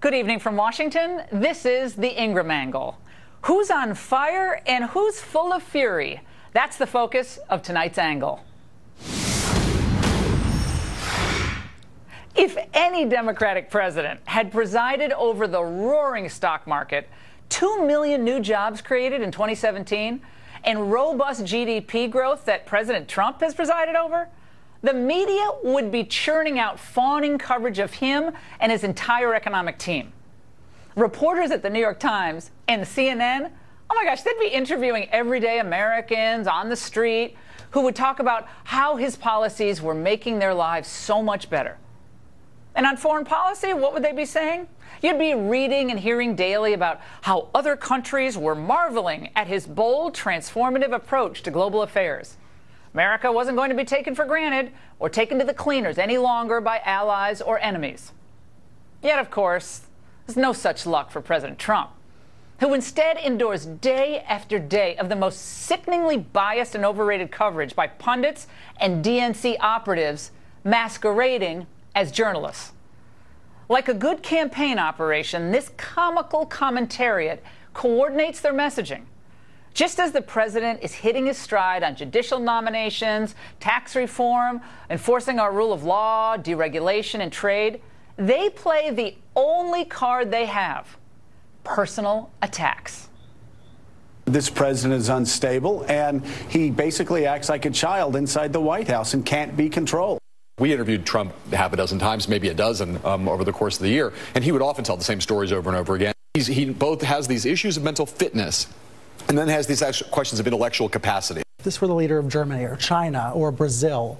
Good evening from Washington. This is the Ingraham angle. Who's on fire and who's full of fury? That's the focus of tonight's angle. If any Democratic president had presided over the roaring stock market, 2 million new jobs created in 2017, and robust GDP growth that President Trump has presided over, the media would be churning out fawning coverage of him and his entire economic team. Reporters at the New York Times and CNN, oh my gosh, they'd be interviewing everyday Americans on the street who would talk about how his policies were making their lives so much better. And on foreign policy, what would they be saying? You'd be reading and hearing daily about how other countries were marveling at his bold, transformative approach to global affairs. America wasn't going to be taken for granted or taken to the cleaners any longer by allies or enemies. Yet, of course, there's no such luck for President Trump, who instead endures day after day of the most sickeningly biased and overrated coverage by pundits and DNC operatives masquerading as journalists. Like a good campaign operation, this comical commentariat coordinates their messaging. Just as the president is hitting his stride on judicial nominations, tax reform, enforcing our rule of law, deregulation, and trade, they play the only card they have: personal attacks. This president is unstable, and he basically acts like a child inside the White House and can't be controlled. We interviewed Trump half a dozen times, maybe a dozen, over the course of the year, and he would often tell the same stories over and over again. He both has these issues of mental fitness and then has these questions of intellectual capacity. If this were the leader of Germany or China or Brazil,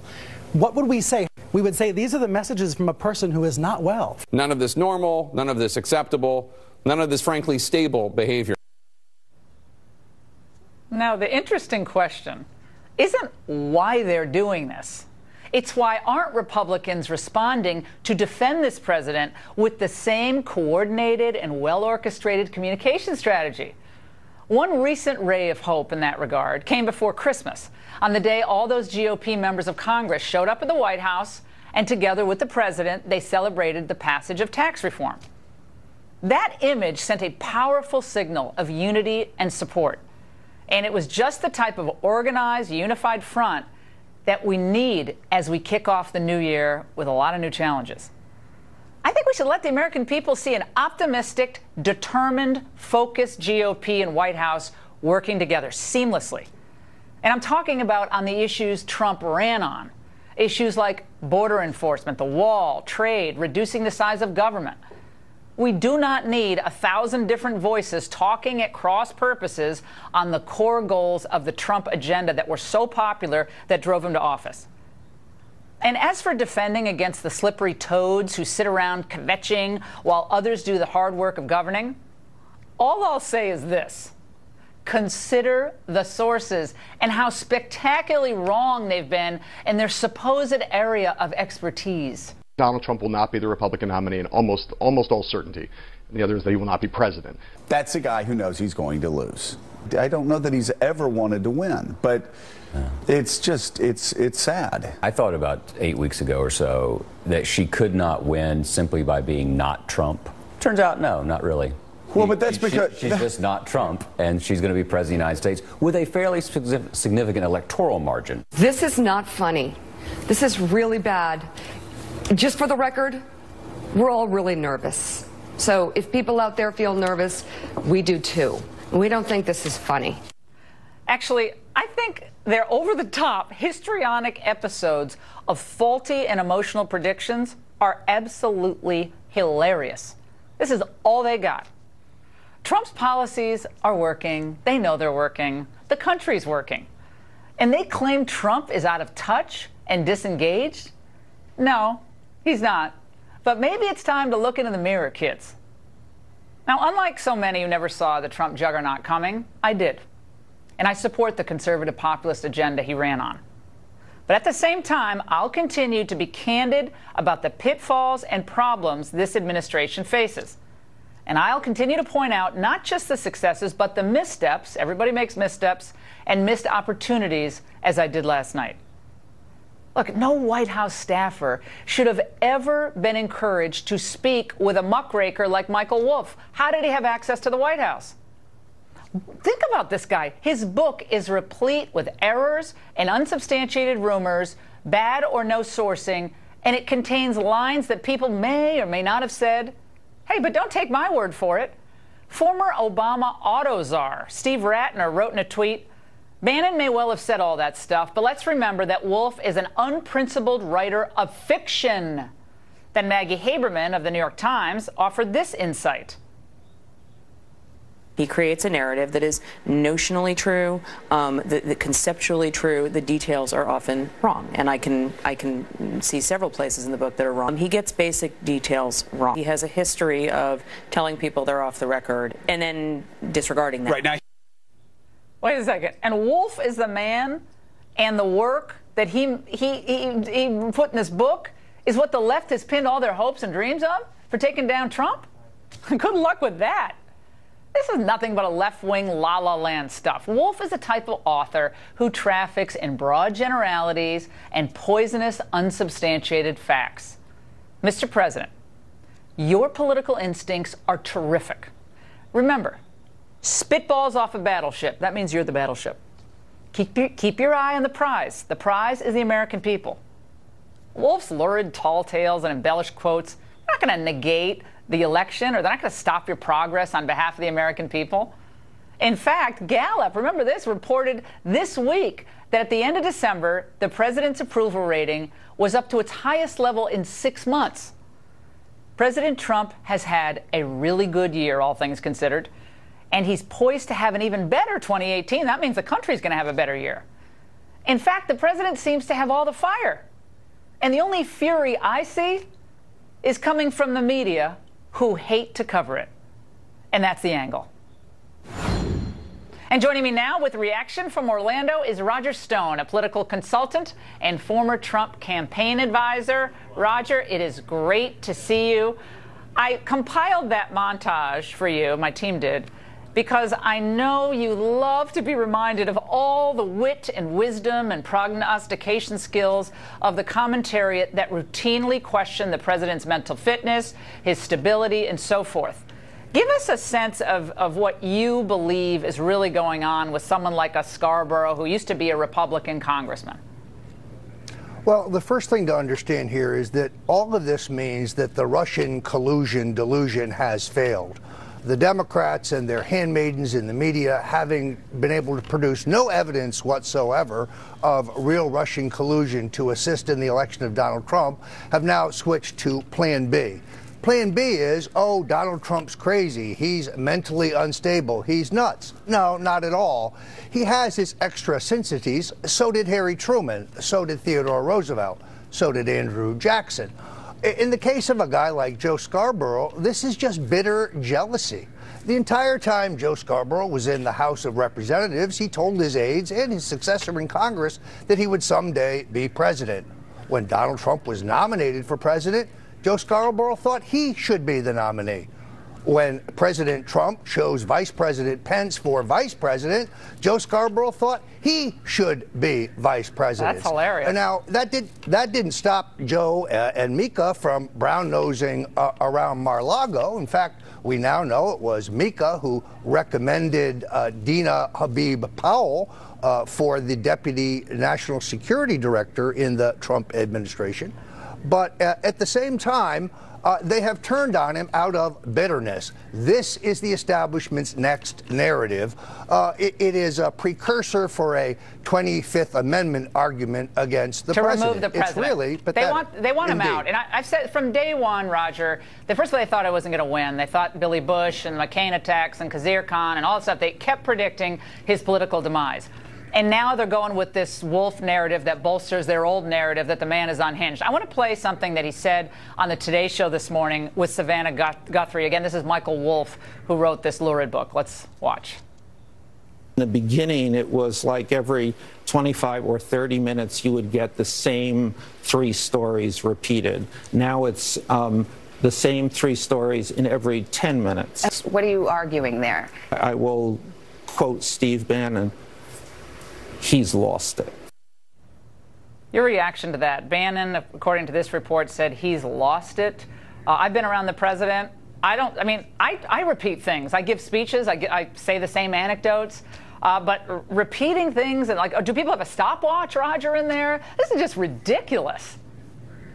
what would we say? We would say these are the messages from a person who is not well. None of this normal, none of this acceptable, none of this frankly stable behavior. Now, the interesting question isn't why they're doing this. It's why aren't Republicans responding to defend this president with the same coordinated and well-orchestrated communication strategy? One recent ray of hope in that regard came before Christmas, on the day all those GOP members of Congress showed up at the White House, and together with the president, they celebrated the passage of tax reform. That image sent a powerful signal of unity and support, and it was just the type of organized, unified front that we need as we kick off the new year with a lot of new challenges. I think we should let the American people see an optimistic, determined, focused GOP and White House working together seamlessly. And I'm talking about on the issues Trump ran on. Issues like border enforcement, the wall, trade, reducing the size of government. We do not need 1,000 different voices talking at cross purposes on the core goals of the Trump agenda that were so popular that drove him to office. And as for defending against the slippery toads who sit around kvetching while others do the hard work of governing, all I'll say is this: consider the sources and how spectacularly wrong they've been in their supposed area of expertise. Donald Trump will not be the Republican nominee in almost all certainty. And the other is that he will not be president. That's a guy who knows he's going to lose. I don't know that he's ever wanted to win, but it's just, it's sad. I thought about 8 weeks ago or so that she could not win simply by being not Trump. Turns out, no, not really. Well, but that's because she's just not Trump, and she's going to be president of the United States with a fairly significant electoral margin. This is not funny. This is really bad. Just for the record, we're all really nervous. So if people out there feel nervous, we do too. We don't think this is funny. Actually, I think their over-the-top, histrionic episodes of faulty and emotional predictions are absolutely hilarious. This is all they got. Trump's policies are working. They know they're working. The country's working. And they claim Trump is out of touch and disengaged? No, he's not. But maybe it's time to look into the mirror, kids. Now, unlike so many who never saw the Trump juggernaut coming, I did. And I support the conservative populist agenda he ran on. But at the same time, I'll continue to be candid about the pitfalls and problems this administration faces. And I'll continue to point out not just the successes, but the missteps — everybody makes missteps — and missed opportunities, as I did last night. Look, no White House staffer should have ever been encouraged to speak with a muckraker like Michael Wolff. How did he have access to the White House? Think about this guy. His book is replete with errors and unsubstantiated rumors, bad or no sourcing, and it contains lines that people may or may not have said. Hey, but don't take my word for it. Former Obama auto czar Steve Ratner wrote in a tweet, Bannon may well have said all that stuff, but let's remember that Wolff is an unprincipled writer of fiction. Then Maggie Haberman of the New York Times offered this insight. He creates a narrative that is notionally true, that conceptually true. The details are often wrong, and I can see several places in the book that are wrong. He gets basic details wrong. He has a history of telling people they're off the record and then disregarding that. Right now. Wait a second. And Wolff is the man, and the work that he put in this book is what the left has pinned all their hopes and dreams of for taking down Trump? Good luck with that. This is nothing but a left-wing la-la land stuff. Wolff is a type of author who traffics in broad generalities and poisonous, unsubstantiated facts. Mr. President, your political instincts are terrific. Remember, spitballs off a battleship. That means you're the battleship. Keep your eye on the prize. The prize is the American people. Wolff's lurid tall tales and embellished quotes are not going to negate the election, or they're not going to stop your progress on behalf of the American people. In fact, Gallup, remember this, reported this week that at the end of December, the president's approval rating was up to its highest level in 6 months. President Trump has had a really good year, all things considered, and he's poised to have an even better 2018. That means the country's going to have a better year. In fact, the president seems to have all the fire. And the only fury I see is coming from the media, who hate to cover it. And that's the angle. And joining me now with reaction from Orlando is Roger Stone, a political consultant and former Trump campaign advisor. Roger, it is great to see you. I compiled that montage for you, my team did, because I know you love to be reminded of all the wit and wisdom and prognostication skills of the commentariat that routinely question the president's mental fitness, his stability, and so forth. Give us a sense of what you believe is really going on with someone like a Scarborough, who used to be a Republican congressman. Well, the first thing to understand here is that all of this means that the Russian collusion delusion has failed. The Democrats and their handmaidens in the media, having been able to produce no evidence whatsoever of real Russian collusion to assist in the election of Donald Trump, have now switched to Plan B. Plan B is, oh, Donald Trump's crazy. He's mentally unstable. He's nuts. No, not at all. He has his eccentricities. So did Harry Truman. So did Theodore Roosevelt. So did Andrew Jackson. In the case of a guy like Joe Scarborough, this is just bitter jealousy. The entire time Joe Scarborough was in the House of Representatives, he told his aides and his successor in Congress that he would someday be president. When Donald Trump was nominated for president, Joe Scarborough thought he should be the nominee. When President Trump chose Vice President Pence for vice president, Joe Scarborough thought he should be vice president. That's hilarious. And now, that didn't stop Joe and Mika from brown-nosing around Mar-a-Lago. In fact, we now know it was Mika who recommended Dina Habib Powell for the Deputy National Security Director in the Trump administration. But at the same time, they have turned on him out of bitterness. This is the establishment's next narrative. It is a precursor for a 25th Amendment argument against the president. To remove the president. It's really pathetic. They want him out. And I've said from day one, Roger, first of all, they thought I wasn't going to win. They thought Billy Bush and McCain attacks and Khazir Khan and all that stuff, they kept predicting his political demise. And now they're going with this Wolff narrative that bolsters their old narrative that the man is unhinged. I want to play something that he said on the Today Show this morning with Savannah Guthrie. Again, this is Michael Wolff, who wrote this lurid book. Let's watch. In the beginning, it was like every 25 or 30 minutes you would get the same 3 stories repeated. Now it's the same 3 stories in every 10 minutes. What are you arguing there? I will quote Steve Bannon. He's lost it. Your reaction to that? Bannon, according to this report, said he's lost it. I've been around the president. I repeat things. I give speeches. I say the same anecdotes. But repeating things and do people have a stopwatch, Roger, in there? This is just ridiculous.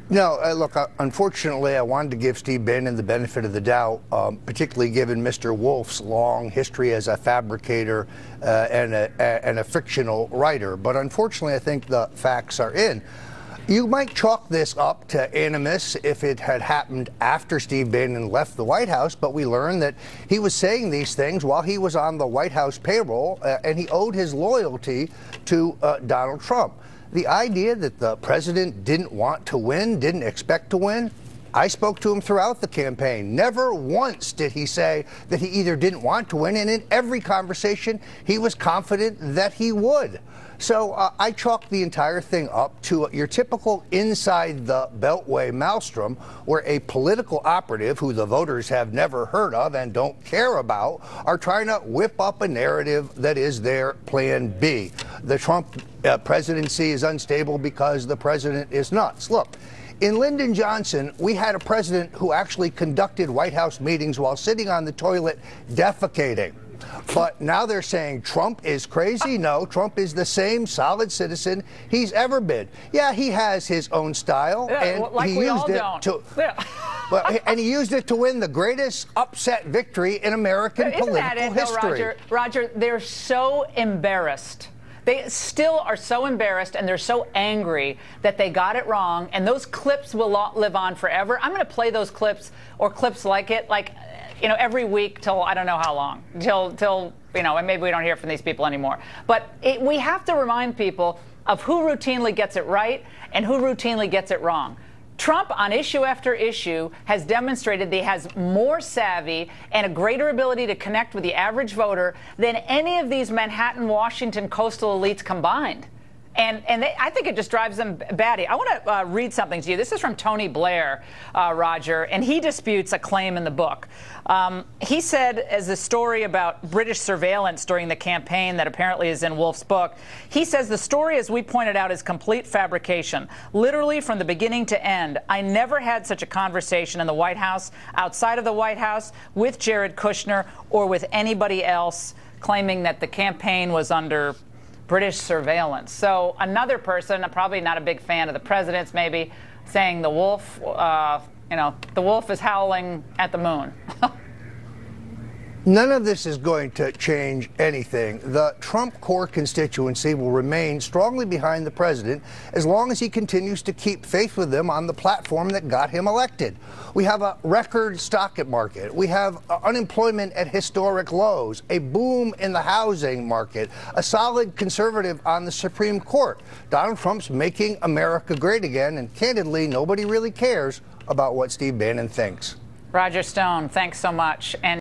No, look, unfortunately, I wanted to give Steve Bannon the benefit of the doubt, particularly given Mr. Wolf's long history as a fabricator and a fictional writer. But unfortunately, I think the facts are in. You might chalk this up to animus if it had happened after Steve Bannon left the White House, but we learned that he was saying these things while he was on the White House payroll, and he owed his loyalty to Donald Trump. The idea that the president didn't want to win, didn't expect to win, I spoke to him throughout the campaign. Never once did he say that he either didn't want to win, and in every conversation, he was confident that he would. So I chalked the entire thing up to your typical inside the Beltway maelstrom, where a political operative who the voters have never heard of and don't care about are trying to whip up a narrative that is their plan B. The Trump presidency is unstable because the president is nuts. Look, in Lyndon Johnson, we had a president who actually conducted White House meetings while sitting on the toilet defecating. But now they're saying Trump is crazy. No, Trump is the same solid citizen he's ever been. Yeah, he has his own style, and he used it to. And he used it to win the greatest upset victory in American political history. Roger, they're so embarrassed. They still are so embarrassed, and they're so angry that they got it wrong, and those clips will live on forever. I'm going to play those clips or clips like it, every week till I don't know how long, till and maybe we don't hear from these people anymore. But we have to remind people of who routinely gets it right and who routinely gets it wrong. Trump, on issue after issue, has demonstrated that he has more savvy and a greater ability to connect with the average voter than any of these Manhattan, Washington coastal elites combined. And I think it just drives them batty. I want to read something to you. This is from Tony Blair, Roger, and he disputes a claim in the book. He said, as a story about British surveillance during the campaign that apparently is in Wolf's book, he says the story, as we pointed out, is complete fabrication, literally from the beginning to end. I never had such a conversation in the White House, outside of the White House, with Jared Kushner, or with anybody else claiming that the campaign was under British surveillance. So another person, probably not a big fan of the president's, maybe saying the wolf, the wolf is howling at the moon. None of this is going to change anything. The Trump core constituency will remain strongly behind the president as long as he continues to keep faith with them on the platform that got him elected. We have a record stock market. We have unemployment at historic lows, a boom in the housing market, a solid conservative on the Supreme Court. Donald Trump's making America great again, and candidly, nobody really cares about what Steve Bannon thinks. Roger Stone, thanks so much. And